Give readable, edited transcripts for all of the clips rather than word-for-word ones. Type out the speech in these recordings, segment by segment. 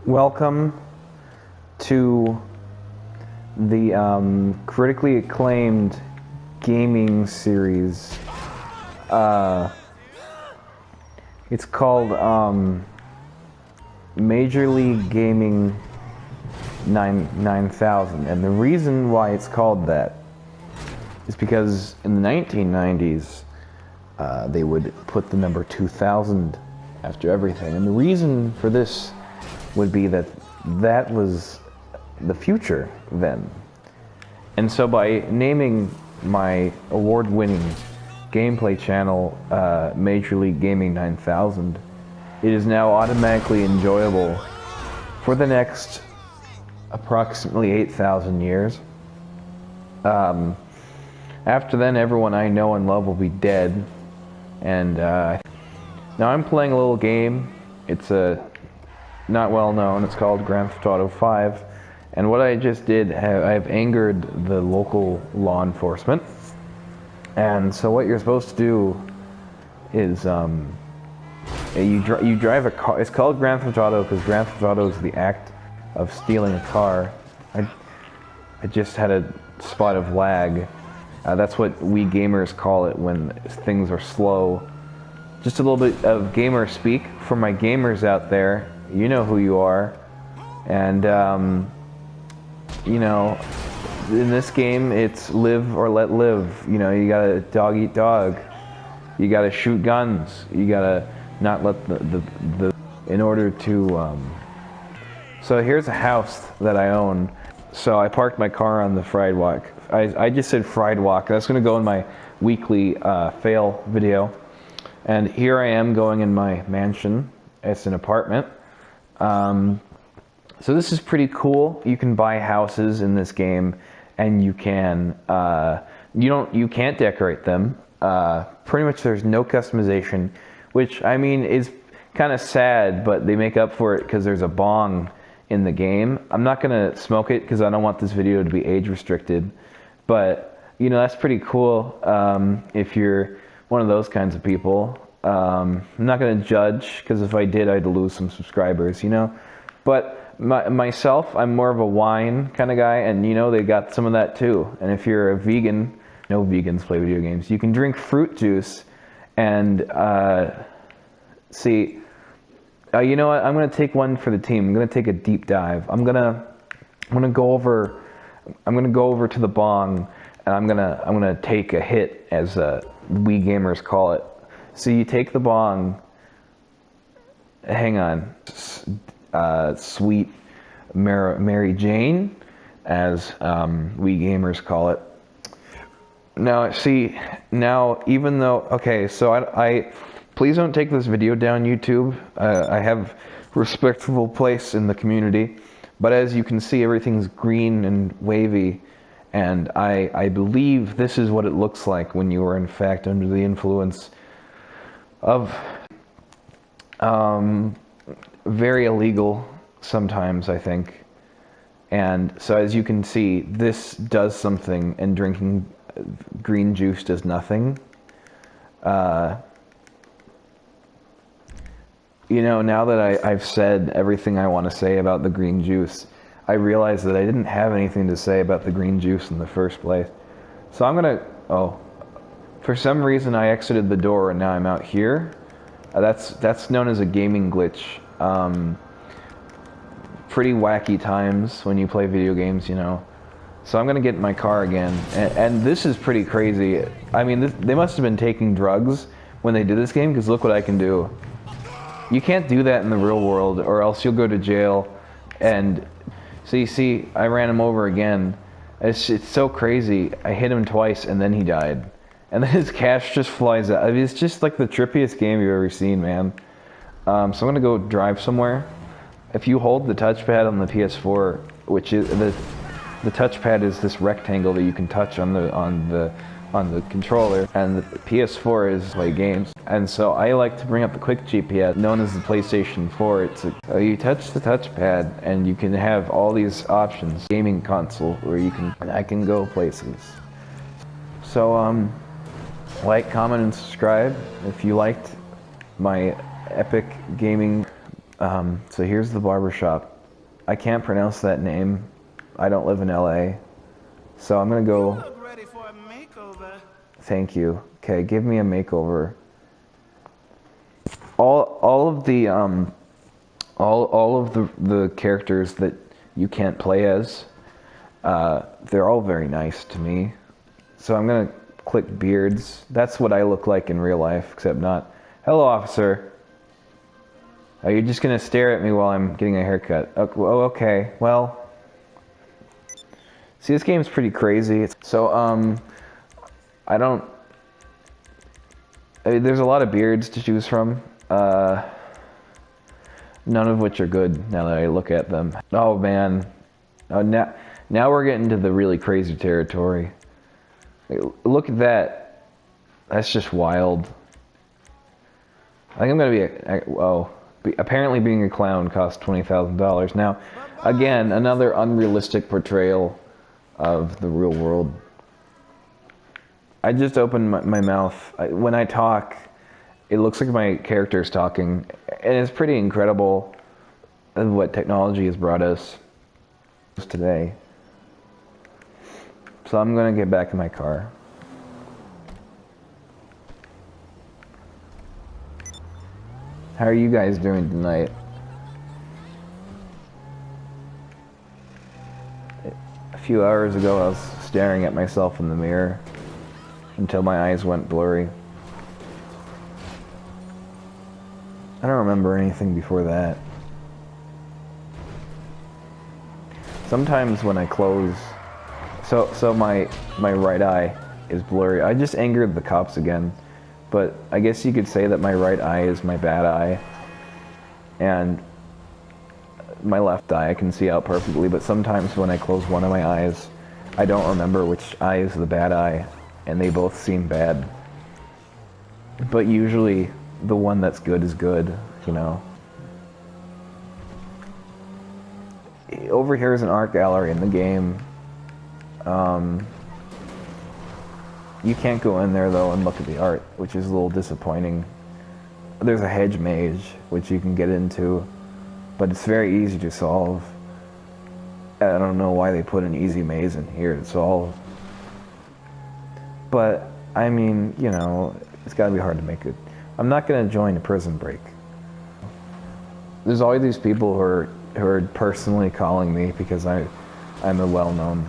Welcome to the critically acclaimed gaming series. It's called Major League Gaming 9000, and the reason why it's called that is because in the 1990s they would put the number 2000 after everything, and the reason for this would be that that was the future then. And so by naming my award-winning gameplay channel Major League Gaming 9000, it is now automatically enjoyable for the next approximately 8,000 years. After then, everyone I know and love will be dead. And now I'm playing a little game. It's not well known. It's called Grand Theft Auto 5. And what I just did, I've angered the local law enforcement. And so what you're supposed to do is you drive a car. It's called Grand Theft Auto because Grand Theft Auto is the act of stealing a car. I just had a spot of lag. That's what we gamers call it when things are slow. Just a little bit of gamer speak for my gamers out there. You know who you are. And you know, in this game it's live or let live. You know, you gotta dog eat dog. You gotta shoot guns. You gotta not let the in order to so here's a house that I own. So I parked my car on the fried walk. I just said fried walk. That's gonna go in my weekly fail video. And here I am going in my mansion. It's an apartment. So this is pretty cool. You can buy houses in this game, and you can you can't decorate them. Pretty much there's no customization, which I mean is kind of sad, but they make up for it because there's a bong in the game. I'm not gonna smoke it because I don't want this video to be age restricted, but you know, that's pretty cool if you're one of those kinds of people. I'm not gonna judge because if I did, I'd lose some subscribers, you know. But myself, I'm more of a wine kind of guy, and you know, they got some of that too. And if you're a vegan, no vegans play video games. You can drink fruit juice, and see. You know what? I'm gonna take one for the team. I'm gonna take a deep dive. I'm gonna go over to the bong, and I'm gonna take a hit, as we gamers call it. So you take the bong. Hang on, sweet Mary Jane, as we gamers call it. Now, see, even though, okay, so I please don't take this video down, YouTube. I have a respectable place in the community, but as you can see, everything's green and wavy, and I believe this is what it looks like when you are in fact under the influence of very illegal sometimes, I think. And so as you can see, this does something, and drinking green juice does nothing. You know, now that I've said everything I want to say about the green juice, I realize that I didn't have anything to say about the green juice in the first place. So I'm gonna, for some reason I exited the door and now I'm out here. That's known as a gaming glitch. Pretty wacky times when you play video games, you know. So I'm gonna get in my car again, and this is pretty crazy. I mean, they must have been taking drugs when they did this game, because look what I can do. You can't do that in the real world, or else you'll go to jail. And so you see, I ran him over again. It's so crazy. I hit him twice, and then he died. And then his cash just flies out. I mean, it's just like the trippiest game you've ever seen, man. So I'm gonna go drive somewhere. If you hold the touchpad on the PS4, which is the touchpad is this rectangle that you can touch on the controller, and the PS4 is play games. And so I like to bring up the quick GPS, known as the PlayStation 4. It's you touch the touchpad, and you can have all these options. Gaming console where I can go places. So like, comment, and subscribe if you liked my epic gaming. So here's the barbershop. I can't pronounce that name. I don't live in LA. So I'm gonna go... You look ready for a makeover. Thank you. Okay, give me a makeover. All of the all of the characters that you can't play as, they're all very nice to me. So I'm gonna click beards. That's what I look like in real life, except not. Hello, officer. Are you just gonna stare at me while I'm getting a haircut? Oh, okay. Well, see, this game's pretty crazy. So I don't. I mean, there's a lot of beards to choose from. None of which are good now that I look at them. Oh man, now we're getting to the really crazy territory. Look at that. That's just wild. I think I'm gonna be apparently being a clown costs $20,000. Now, again, another unrealistic portrayal of the real world. I just opened my mouth. When I talk, it looks like my character's talking, and it's pretty incredible what technology has brought us today. So I'm gonna get back in my car. How are you guys doing tonight? A few hours ago I was staring at myself in the mirror until my eyes went blurry. I don't remember anything before that. Sometimes when I close, so my right eye is blurry. I just angered the cops again, but I guess you could say that my right eye is my bad eye, and my left eye I can see out perfectly, but sometimes when I close one of my eyes, I don't remember which eye is the bad eye, and they both seem bad. But usually the one that's good is good, you know. Over here is an art gallery in the game. You can't go in there though and look at the art, which is a little disappointing. There's a HEDGE MAGE, which you can get into, but it's very easy to solve. I don't know why they put an easy maze in here to solve. But, I mean, you know, it's gotta be hard to make it. I'm not gonna join a prison break. There's always these people who are personally calling me because I'm a well-known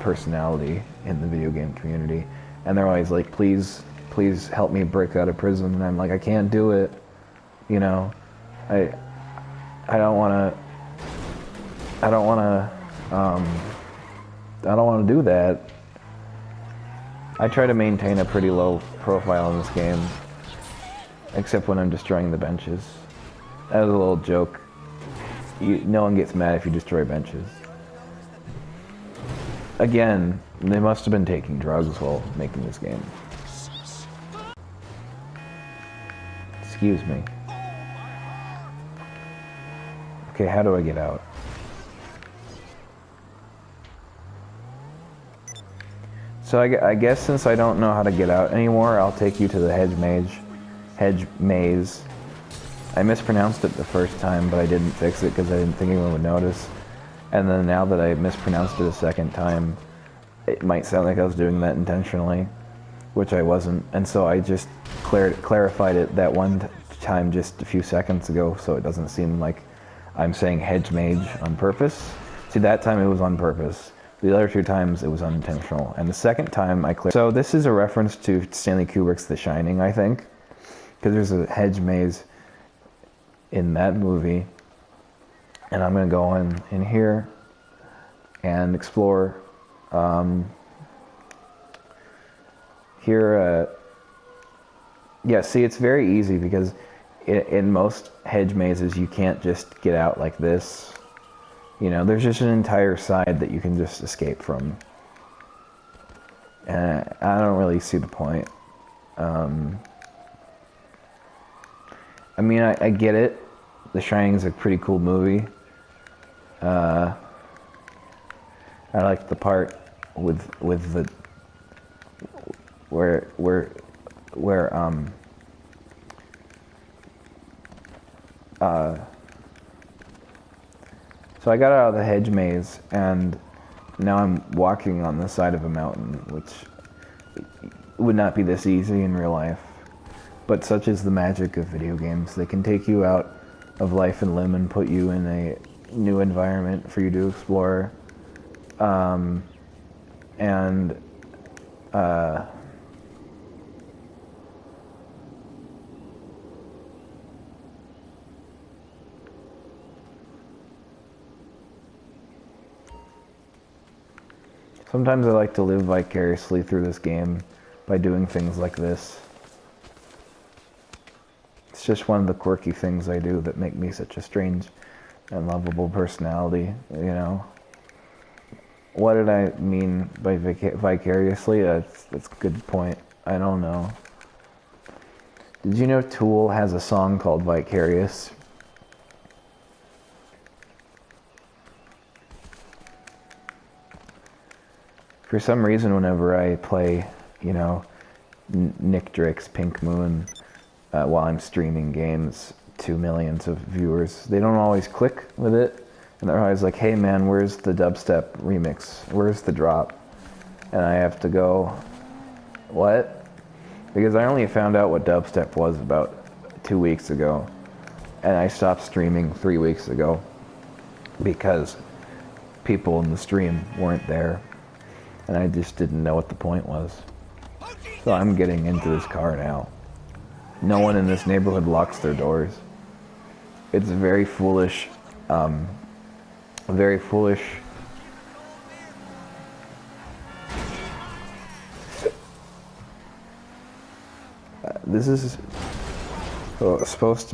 personality in the video game community, and they're always like, please help me break out of prison, and I'm like, I can't do it, you know. I don't want to do that. I try to maintain a pretty low profile in this game, except when I'm destroying the benches. That was a little joke. No one gets mad if you destroy benches. Again, they must have been taking drugs while making this game. Excuse me. Okay, how do I get out? So I guess since I don't know how to get out anymore, I'll take you to the HEDGE Maze. I mispronounced it the first time, but I didn't fix it because I didn't think anyone would notice. And then now that I mispronounced it a second time, it might sound like I was doing that intentionally, which I wasn't. And so I just clarified it that one time just a few seconds ago, so it doesn't seem like I'm saying HEDGE MAGE on purpose. See, that time it was on purpose. The other two times it was unintentional. And the second time I clicked. So this is a reference to Stanley Kubrick's The Shining, I think, because there's a HEDGE maze in that movie. And I'm gonna go in here and explore. Yeah, see, it's very easy because in most HEDGE mazes you can't just get out like this. You know, there's just an entire side that you can just escape from. And I don't really see the point. I mean, I get it. The Shining is a pretty cool movie. I like the part with the where so So I got out of the hedge maze, and now I'm walking on the side of a mountain, which would not be this easy in real life. But such is the magic of video games. They can take you out of life and limb and put you in a new environment for you to explore. Sometimes I like to live vicariously through this game by doing things like this. It's just one of the quirky things I do that make me such a strange and lovable personality, you know? What did I mean by vicariously? That's a good point. I don't know. Did you know Tool has a song called Vicarious? For some reason, whenever I play, you know, Nick Drake's Pink Moon while I'm streaming games to millions of viewers, they don't always click with it. And they're always like, hey man, where's the dubstep remix? Where's the drop? And I have to go, what? Because I only found out what dubstep was about 2 weeks ago. And I stopped streaming 3 weeks ago because people in the stream weren't there. And I just didn't know what the point was. So I'm getting into this car now. No one in this neighborhood locks their doors. It's very foolish. Very foolish. This is supposed to